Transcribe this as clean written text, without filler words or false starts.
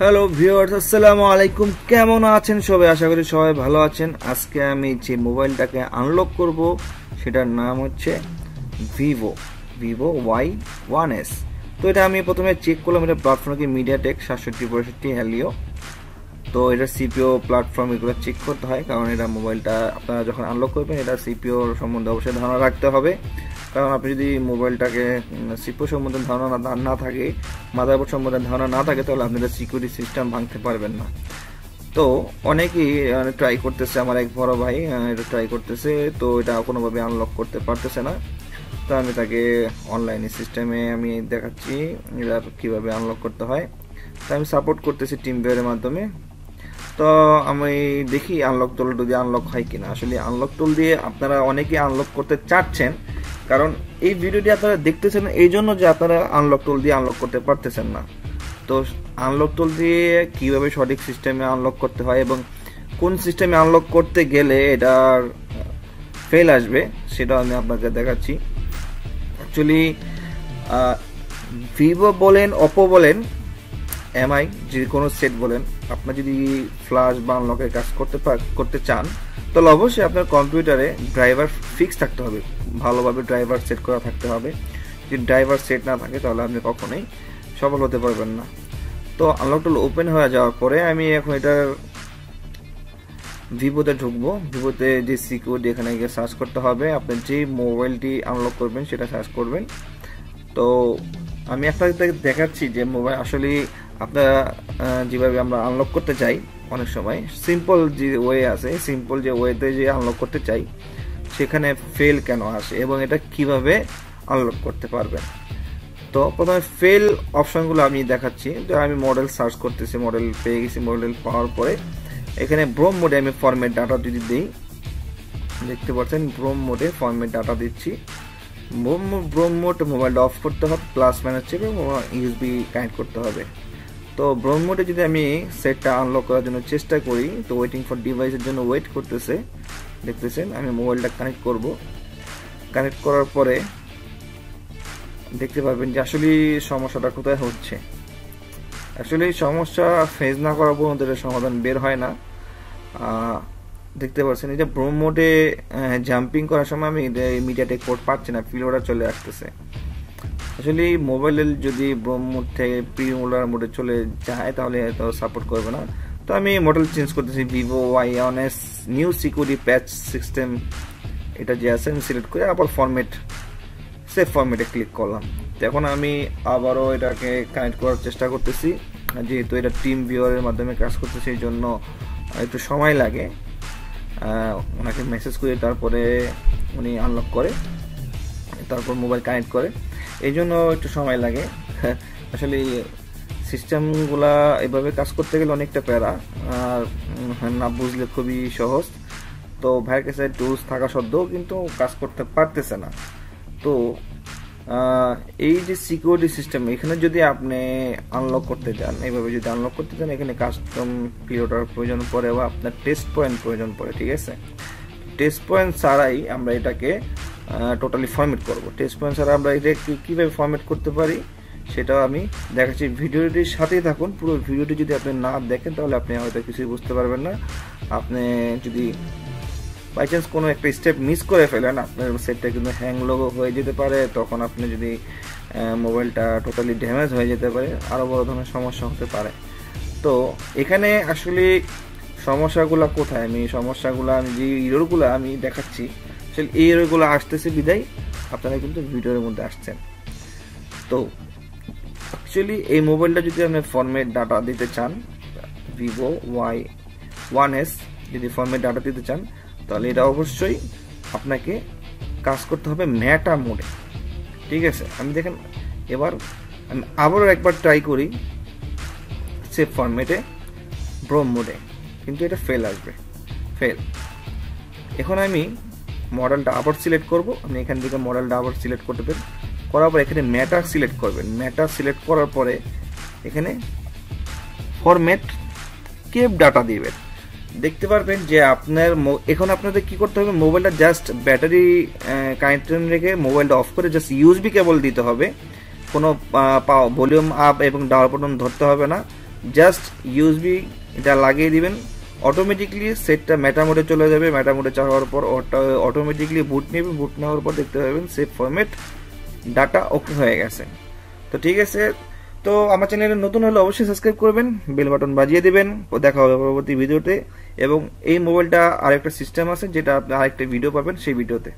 Hello viewers, আসসালামু আলাইকুম। কেমন আছেন সবাই? আশা করি সবাই ভালো আছেন। আজকে আমি যে মোবাইলটাকে আনলক করব সেটার নাম হচ্ছে ভিভো Y1s। তো এটা আমি প্রথমে চেক করলাম, এটা প্ল্যাটফর্ম কি মিডিয়াটেক 6765 হ্যালিও। তো এটা সিপিও প্ল্যাটফর্ম এগুলো চেক করতে হয়, কারণ এটা মোবাইলটা আপনারা যখন আনলক করবেন এটা সিপিওর সম্বন্ধে অবশ্যই ধারণা রাখতে হবে। কারণ আপনি যদি মোবাইলটাকে সিপিও সম্বন্ধে ধারণা না থাকে, মাদারবোর্ড সম্বন্ধে ধারণা না থাকে, তাহলে আপনি এটা সিকিউরিটি সিস্টেম ভাঙতে পারবেন না। তো অনেকেই ট্রাই করতেছে, আমার এক বড় ভাই এটা ট্রাই করতেছে, তো এটা কোনোভাবে আনলক করতে পারতেছে না। তো আমি তাকে অনলাইনে সিস্টেমে আমি দেখাচ্ছি এটা কীভাবে আনলক করতে হয়। তো আমি সাপোর্ট করতেছি টিম ভিউয়ারের মাধ্যমে। তো আমি দেখি আনলক টুল যদি আনলক হয় কিনা। আসলে আনলক টুল দিয়ে আপনারা অনেকে আনলক করতে চাচ্ছেন, কারণ এই ভিডিওটি আপনারা দেখতেছেন এই জন্য যে আপনারা আনলক টুল দিয়ে আনলক করতে পারতেছেন না। তো আনলক টুল দিয়ে কিভাবে সঠিক সিস্টেমে আনলক করতে হয় এবং কোন সিস্টেমে আনলক করতে গেলে এটার ফেল আসবে সেটা আমি আপনাকে দেখাচ্ছি। অ্যাকচুয়ালি ভিভো বলেন, ওপো বলেন, এমআই যে কোনো সেট বলেন, আপনার যদি ফ্ল্যাশ বা আনলকের কাজ করতে চান, তাহলে অবশ্যই আপনার কম্পিউটারে ড্রাইভার ফিক্স থাকতে হবে, ভালোভাবে ড্রাইভার সেট করা থাকতে হবে। যদি ড্রাইভার সেট না থাকে তাহলে আপনি কখনোই সফল হতে পারবেন না। তো আনলক টুল ওপেন হয়ে যাওয়ার পরে আমি এখন এটার ভিভোতে ঢুকবো। ভিভোতে যে সিকিউরিটি এখানে গিয়ে সার্চ করতে হবে, আপনি যে মোবাইলটি আনলক করবেন সেটা সার্চ করবেন। তো আমি আপনাদের দেখাচ্ছি যে মোবাইল আসলে আপনারা যেভাবে আমরা আনলক করতে চাই, অনেক সময় সিম্পল যে ওয়ে আছে, সিম্পল যে ওয়েতে যে আনলক করতে চাই সেখানে ফেল কেন আসে এবং এটা কিভাবে আনলক করতে পারবেন। তো প্রথমে ফেল অপশনগুলো আমি দেখাচ্ছি। তো আমি মডেল সার্চ করতেছি, মডেল পেয়ে গেছি। মডেল পাওয়ার পরে এখানে ব্রোম মোডে আমি ফরম্যাট ডাটা যদি দিই, দেখতে পাচ্ছেন ব্রোম মোডে ফরম্যাট ডাটা দিচ্ছি। ব্রোম মোড মোবাইলটা অফ করতে হবে, প্লাস মাইনাস চেপে ইউএসবি কানেক্ট করতে হবে। তো ব্রোম মোডে যদি আমি সেটটা আনলক করার জন্য চেষ্টা করি, তো ওয়েটিং ফর ডিভাইসের জন্য ওয়েট করতেছে, দেখতেছেন। আমি মোবাইলটা কানেক্ট করব। কানেক্ট করার পরে দেখতে পারবেন যে আসলে সমস্যাটা কোথায় হচ্ছে। আসলে সমস্যা ফেস না করা পর্যন্ত এর সমাধান বের হয় না। দেখতে পাচ্ছেন এই যে ব্রোম মোডে জাম্পিং করার সময় আমি মিডিয়াটেক পোর্ট পাচ্ছি না, প্রিলোডার চলে আসতেছে। আসলে মোবাইলের যদি ব্রোম মোড থেকে প্রিলোডার মোডে চলে যায় তাহলে তো সাপোর্ট করবে না। তো আমি মডেল চেঞ্জ করতেছি, ভিভো Y1s নিউ সিকিউরিটি প্যাচ সিস্টেম, এটা যে আছে আমি সিলেক্ট করে আবার ফরম্যাট সেভ ফরম্যাটে ক্লিক করলাম। তো এখন আমি আবারও এটাকে কানেক্ট করার চেষ্টা করতেছি, যেহেতু এটা টিম ভিউয়ারের মাধ্যমে কাজ করতেছে এই জন্য একটু সময় লাগে। ওনাকে মেসেজ করে তারপরে উনি আনলক করে, তারপর মোবাইল কানেক্ট করে, এই জন্য একটু সময় লাগে। আসলে সিস্টেমগুলা এভাবে কাজ করতে গেলে অনেকটা প্যারা, আর না বুঝলে খুবই সহজ। তো ভাইয়ের কাছে টুলস থাকা সত্ত্বেও কিন্তু কাজ করতে পারতেছে না। তো এই যে সিকিউরিটি সিস্টেম, এখানে যদি আপনি আনলক করতে চান, এইভাবে যদি আনলক করতে চান, এখানে কাস্টম পিরিয়ডার প্রয়োজন পড়ে বা আপনার টেস্ট পয়েন্ট প্রয়োজন পড়ে, ঠিক আছে। টেস্ট পয়েন্ট ছাড়াই আমরা এটাকে টোটালি ফরম্যাট করব। টেস্ট পয়েন্ট ছাড়া আমরা এটা কীভাবে ফরম্যাট করতে পারি সেটাও আমি দেখাচ্ছি। ভিডিওটির সাথেই থাকুন। পুরো ভিডিওটি যদি আপনি না দেখেন তাহলে আপনি হয়তো কিছুই বুঝতে পারবেন না। আপনি যদি বাই চান্স কোনো একটা স্টেপ মিস করে ফেলেন, আপনার সেটটা কিন্তু হ্যাং লোগো হয়ে যেতে পারে। তখন আপনি যদি মোবাইলটা টোটালি ড্যামেজ হয়ে যেতে পারে, আরও বড় ধরনের সমস্যা হতে পারে। তো এখানে আসলে সমস্যাগুলো কোথায়, আমি যে ইরোরগুলো আমি দেখাচ্ছি, আসলে এই ইরোরগুলো আসতেছে বিদায় আপনারা কিন্তু ভিডিওর মধ্যে আসছেন। তো অ্যাকচুয়ালি এই মোবাইলটা যদি আপনি ফরম্যাট ডাটা দিতে চান, ভিভো Y1s যদি ফরম্যাট ডাটা দিতে চান, তাহলে এটা অবশ্যই আপনাকে কাজ করতে হবে ম্যাটা মোডে, ঠিক আছে। আমি দেখেন এবার আমি আবারও একবার ট্রাই করি সেভ ফরম্যাটে ব্রোম মোডে, কিন্তু এটা ফেল আসবে, ফেল। এখন আমি মডেলটা আবার সিলেক্ট করব। আমি এখান থেকে মডেলটা আবার সিলেক্ট করতে পারি, করার পর এখানে ম্যাটা সিলেক্ট করবেন। ম্যাটা সিলেক্ট করার পরে এখানে ফরম্যাট কেপ ডাটা দিবেন। দেখতে পারবেন যে আপনার এখন আপনাদের কি করতে হবে, মোবাইলটা জাস্ট ব্যাটারি কানেক্টেড রেখে মোবাইলটা অফ করে জাস্ট ইউএসবি কেবল দিতে হবে। কোনো ভলিউম আপ এবং ডাউন বাটন ধরতে হবে না। জাস্ট ইউএসবি এটা লাগিয়ে দিবেন, অটোমেটিকলি সেটটা মেটা মোডে চলে যাবে। মেটা মোডে যাওয়ার পর ওটা অটোমেটিকলি বুট নেবে, বুট নেওয়ার পর দেখতে পাবেন সেভ ফরম্যাট ডাটা ওকে হয়ে গেছে। তো ঠিক আছে, তো আমার চ্যানেলে নতুন হলে অবশ্যই সাবস্ক্রাইব করবেন, বেল বাটন বাজিয়ে দিবেন। দেখা হবে পরবর্তী ভিডিওতে। এবং এই মোবাইলটা আরেকটা সিস্টেম আছে যেটা আপনি আরেকটা ভিডিও পাবেন সেই ভিডিওতে।